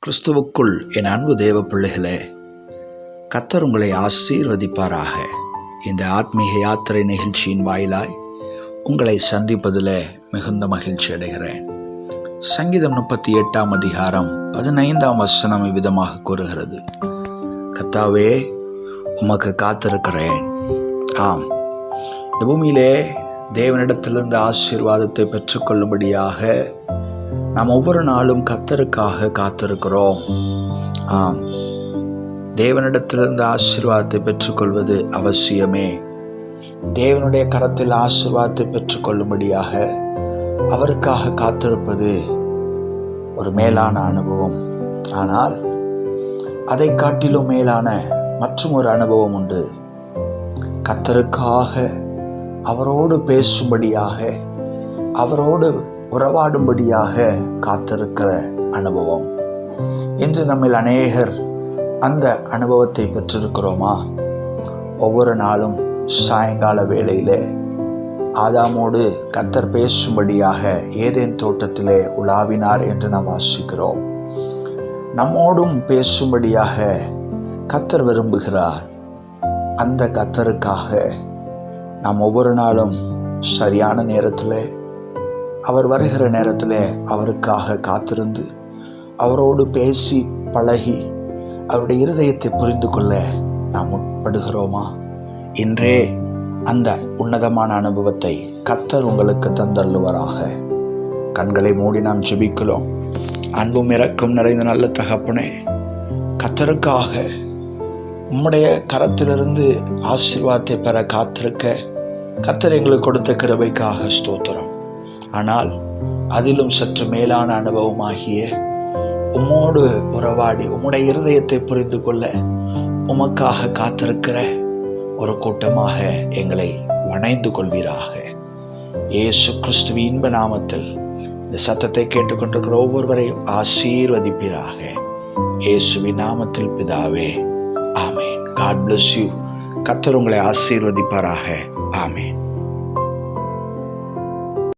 கிறிஸ்துவுக்குள் என் அன்பு தேவ பிள்ளைகளே, கர்த்தர் உங்களை ஆசீர்வதிப்பாராக. இந்த ஆத்மீக யாத்திரை நிகழ்ச்சியின் வாயிலாய் உங்களை சந்திப்பதில் மிகுந்த மகிழ்ச்சி அடைகிறேன். சங்கீதம் 38 அதிகாரம் 15 விதமாக கூறுகிறது, கர்த்தாவே உமக்கு காத்திருக்கிறேன். ஆம், இந்த பூமியிலே தேவனிடத்திலிருந்து ஆசீர்வாதத்தை பெற்றுக்கொள்ளும்படியாக நாம் ஒவ்வொரு நாளும் கர்த்தருக்காக காத்திருக்கிறோம். ஆம், தேவனிடத்திலிருந்து ஆசீர்வாதத்தை பெற்றுக்கொள்வது அவசியமே. தேவனுடைய கரத்தில் ஆசீர்வாதத்தை பெற்றுக்கொள்ளும்படியாக அவருக்காக காத்திருப்பது ஒரு மேலான அனுபவம். ஆனால் அதை காட்டிலும் மேலான மற்றும் ஒரு அனுபவம் உண்டு. கர்த்தருக்காக அவரோடு பேசும்படியாக, அவரோடு உறவாடும்படியாக காத்திருக்கிற அனுபவம். இன்று நம்மில் அநேகர் அந்த அனுபவத்தை பெற்றிருக்கிறோமா? ஒவ்வொரு நாளும் சாயங்கால வேளையிலே ஆதாமோடு கர்த்தர் பேசும்படியாக ஏதேன் தோட்டத்திலே உலாவினார் என்று நாம் வாசிக்கிறோம். நம்மோடும் பேசும்படியாக கர்த்தர் விரும்புகிறார். அந்த கர்த்தருக்காக நாம் ஒவ்வொரு நாளும் சரியான நேரத்தில், அவர் வருகிற நேரத்தில் அவருக்காக காத்திருந்து அவரோடு பேசி பழகி அவருடைய இருதயத்தை புரிந்து கொள்ள நாம் முற்படுகிறோமா? இன்றே அந்த உன்னதமான அனுபவத்தை கர்த்தர் உங்களுக்கு தந்தள்ளுவராக. கண்களை மூடி நாம் ஜெபிக்கிறோம். அன்பும் இரக்கம் நிறைந்த நல்ல தகப்பனே, கர்த்தருக்காக உம்முடைய கரத்திலிருந்து ஆசீர்வாதத்தை பெற காத்திருக்க கர்த்தர் எங்களுக்கு கொடுத்த கிருபைக்காக ஸ்தோத்திரம். ஆனால் அதிலும் சற்று மேலான அனுபவமாகிய உம்மோடு உறவாடி உம்முடைய இருதயத்தை புரிந்து கொள்ள உமக்காக காத்திருக்கிற ஒரு கூட்டமாக எங்களை வணைந்து கொள்வீராக. இயேசு கிறிஸ்துவின் இன்ப நாமத்தில் இந்த சத்தத்தை கேட்டுக்கொண்டிருக்கிற ஒவ்வொருவரையும் ஆசீர்வதிப்பீராக. இயேசுவின் நாமத்தில் பிதாவே, ஆமேன். God bless you. கர்த்தர் உங்களை ஆசீர்வதிப்பாராக. ஆமேன்.